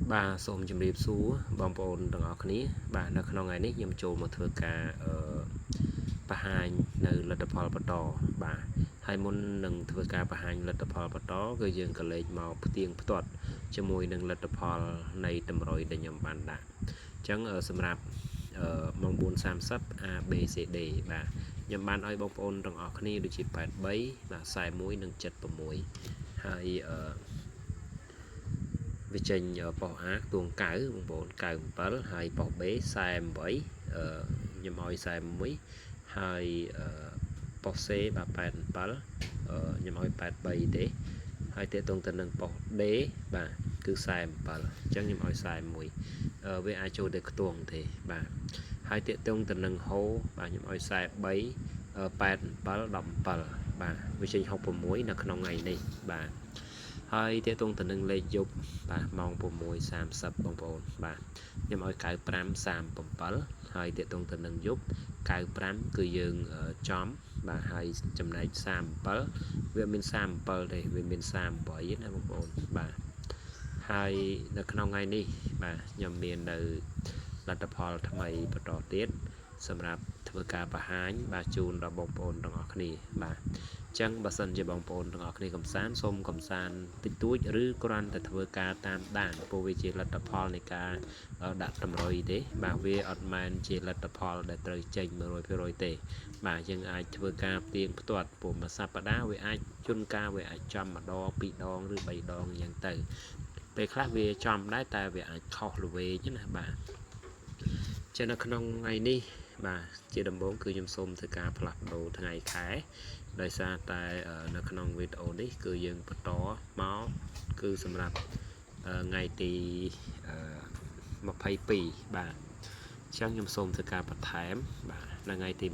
Bà xôm chùm điệp xú bong bồn từng ở ní bà nó không ngày nít nhầm chô một thừa cả bà hai nơi lật phò bà tò bà hai môn nâng thừa cả bà hai lật phò bà tó gây dương cả lệch màu tiếng tuột cho mùi nâng lật phò này tầm rồi để nhầm bàn đạ chẳng ở xâm rạp mong buôn sam sắp A B C D bà nhầm bàn ơi bong bồn từng ở ní được chỉ bát bấy là xài mũi nâng chật vào mũi hai vì trình bỏ ác tuồng cãi bộ cài bớt hai bỏ bé sai bảy nhưng mọi sai mấy hai bỏ xe bà bạn bớt nhưng mọi bạn bay để hai tiết tuồng tình bỏ đế bà cứ sai bà chẳng nhưng mọi sai mùi với ai cho được tuồng thì bà hai tiết tuồng tình nâng hố bà nhưng mọi sai bấy bạn bớt đậm bà vì trình học của muối là không ngày này bà hai tiết tuồng tình nâng lê dục bà mong bộ mùi xàm sập bông bồn bà nhưng mọi cái pram xàm bông bál hai tiết tuồng tình nâng giúp cái pram cứ dừng chóm bà hai chấm này xàm bál vì mình xàm bál đây vì mình xàm bỏ ít là bông bồn bà hai là không ngày đi bà nhầm miền đời là tập hò tham mày và trò tiếtสำหรับធ្វើការបង្ហាញបាទជូនដល់បងប្អូនទាំងអស់គ្នាបាទអញ្ចឹងបើសិនជាបងប្អូនទាំងអស់គ្នាកំសាន្តសូមកំសាន្តតិចតួចឬគ្រាន់តែធ្វើការតាមដានព្រោះវាជាលទ្ធផលនៃការដាក់តម្រុយទេបាទវាអត់មែនជាលទ្ធផលដែលត្រូវចេញ 100% ទេបាទយើងអាចធ្វើការផ្ទៀងផ្ទាត់ព្រោះមួយសប្តាហ៍វាអាចជន់ការវាអាចចំម្ដង2ដងឬ3ដងអញ្ចឹងទៅពេលខ្លះវាចំដែរតែវាអាចខុសល្វែងណាបាទចឹងនៅក្នុងថ្ងៃនេះបាទជាដំបូងគឺខ្ញុំសូមធ្វើការផ្លាស់ប្ដូរថ្ងៃខែដោយសារតែនៅក្នុងវីដេអូនេះគឺយើងបន្តមកគឺសម្រាប់ថ្ងៃទី22បាទចឹងខ្ញុំសូមធ្វើការបន្ថែមបាទនៅថ្ងៃទី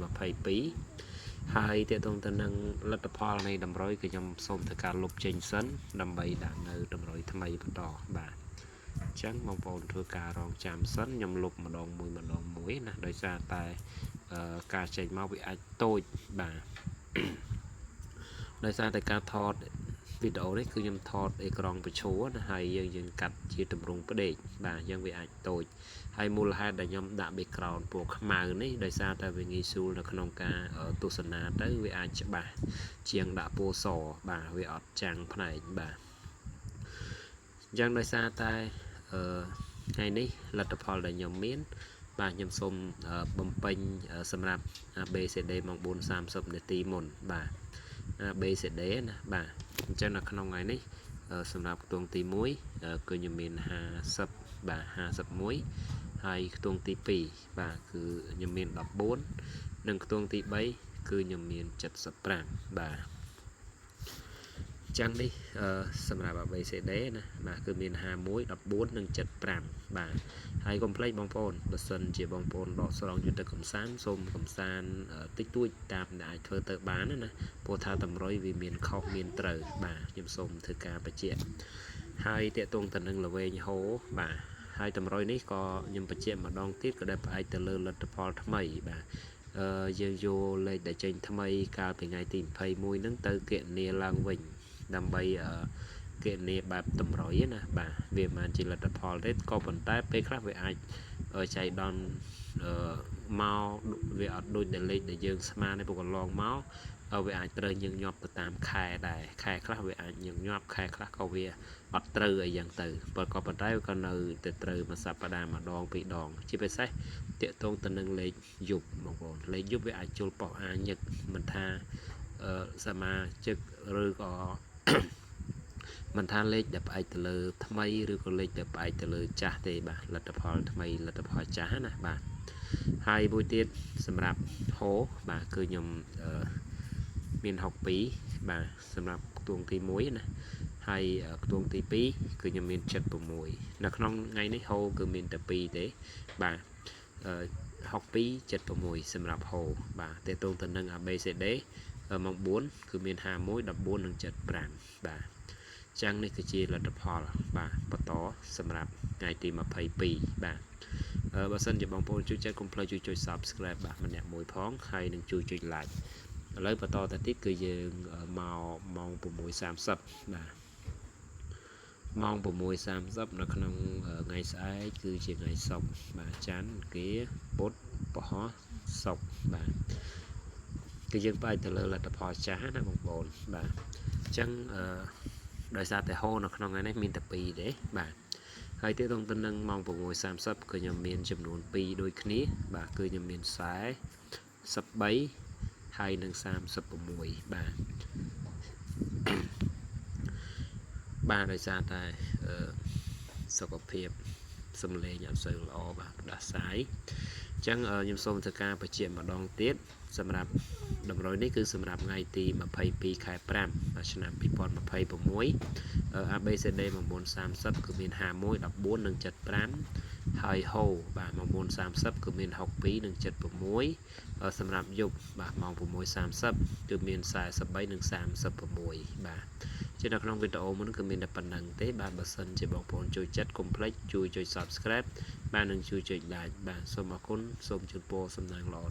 22ហើយតើតទៅនឹងលទ្ធផលនៃតម្រុយគឺខ្ញុំសូមធ្វើការលុបចេញសិនដើម្បីដាក់នៅតម្រុយថ្មីបន្តបាទចឹងបងប្អូនធ្វើការរងចាំសិនខ្ញុំលុបម្ដងមួយណាដោយសារតែការចេញមកវាអាចតូចបាទដោយសារតែការថតវីដេអូនេះគឺខ្ញុំថតអេក្រង់បញ្ឈរណាហើយយើងកាត់ជាទម្រង់ផ្ដេកបាទយើងវាអាចតូចហើយមូលហេតុដែលខ្ញុំដាក់ background ពណ៌ខ្មៅនេះដោយសារតែវាងាយស្រួលនៅក្នុងការទស្សនាទៅវាអាចច្បាស់ជាងដាក់ពណ៌សបាទវាអត់ចាំងផ្នែកបាទអញ្ចឹងដោយសារតែថ្ងៃនេះលទ្ធផលដែលខ្ញុំមានបាទខ្ញុំសូមបំពេញសម្រាប់ ABCD ម៉ោង 4:30 នាទីមុនបាទ ABCD ណាបាទអញ្ចឹងនៅក្នុងថ្ងៃនេះសម្រាប់ខ្ទង់ទី1គឺខ្ញុំមាន50បាទ51ហើយខ្ទង់ទី2បាទគឺខ្ញុំមាន14និងខ្ទង់ទី3គឺខ្ញុំមាន75បាទចឹងនេះសម្រាប់ ABCD ណាបាទគឺមាន51 14និង75បាទហើយកុំភ្លេចបងប្អូនបើសិនជាបងប្អូនដកស្រង់យកទៅកំសាន្តសូមកំសាន្តតិចតួចតាមដែលអាចធ្វើទៅបានណាព្រោះថាតម្រុយវាមានខុសមានត្រូវបាទខ្ញុំសូមធ្វើការបញ្ជាក់ហើយតេតងទៅនឹងល្វែងហូបាទហើយតម្រុយនេះក៏ខ្ញុំបញ្ជាក់ម្ដងទៀតក៏ដែលផ្អែកទៅលើលទ្ធផលថ្មីបាទយើងយកលេខដែលចេញថ្មីកាលពីថ្ងៃទី21ហ្នឹងទៅគណនាឡើងវិញដើម្បីគណនាបែបតម្រុយណាបាទវាមិនមែនជាលទ្ធផលទេក៏ប៉ុន្តែពេលខ្លះវាអាចចៃដន្យមកវាអត់ដូចតែលេខដែលយើងស្មានទេព្រោះកន្លងមកវាអាចត្រូវញឹកញាប់ទៅតាមខែដែរខែខ្លះវាអាចញឹកញាប់ខែខ្លះក៏វាអត់ត្រូវអីយ៉ាងទៅក៏ប៉ុន្តែក៏នៅតែត្រូវមួយសប្តាហ៍ម្ដងពីរដងជាពិសេសតាក់ទងទៅនឹងលេខយប់បងប្អូនលេខយប់វាអាចចូលប៉ោះអាញឹកមិនថាសមាជិកឬក៏មិនថាលេខដែលផ្អែកទៅលើថ្មីឬក៏លេខដែលផ្អែកទៅលើចាស់ទេបាទលទ្ធផលថ្មីលទ្ធផលចាស់ណាបាទហើយមួយទៀតសម្រាប់ហូបាទគឺខ្ញុំមាន62បាទសម្រាប់ខ្ទង់ទី1ណាហើយខ្ទង់ទី2គឺខ្ញុំមាន76នៅក្នុងថ្ងៃនេះហូគឺមានតែ2ទេបាទ62 76សម្រាប់ហូបាទតេតងទៅនឹង ABCD ម៉ោង4គឺមាន51 14និង75បាទចឹងនេះគឺជាលទ្ធផលបាទបន្តសម្រាប់ថ្ងៃទី22បាទបើសិនជាបងប្អូនជួយចែកកុំភ្លេចជួយចុច Subscribe បាទម្នាក់មួយផងហើយនឹងជួយចុច Like ឥឡូវបន្តទៅទៀតគឺយើងមកម៉ោង 6:30 បាទ ម៉ោង 6:30 នៅក្នុងថ្ងៃស្អែកគឺជាថ្ងៃសុក្របាទច័ន្ទអង្គារពុធពហោះសុក្របាទគឺយើងផ្អែកទៅលើលទ្ធផលចាស់ណាបងប្អូនបាទអញ្ចឹងដោយសារតែហូរនៅក្នុងថ្ងៃនេះមានតែ2ទេបាទហើយទាក់ទងទៅនឹងម៉ោង 6:30 គឺខ្ញុំមានចំនួន2ដូចគ្នាបាទគឺខ្ញុំមាន43ហើយនិង36បាទបាទដោយសារតែសុខភាពសំឡេងអត់សូវល្អបាទផ្ដាសាយអញ្ចឹងខ្ញុំសូមធ្វើការបញ្ជាក់ម្ដងទៀតសម្រាប់តម្រុយនេះគឺសម្រាប់ថ្ងៃទី22ខែ5ឆ្នាំ2026 ABCD 9:30គឺមាន51 14និង75ហើយហូបាទ9:30គឺមាន62និង76សម្រាប់យប់បាទម៉ោង 6:30 គឺមាន43និង36បាទជានៅក្នុងវីដេអូមុនគឺមានតែប៉ុណ្្នឹងទេបាទបើសិនជាបងប្អូនចូលចិត្តកុំភ្លេចជួយចុច Subscribe បាទនិងជួយចុច Like បាទសូមអរគុណសូមជូនពរសំណាងល្អ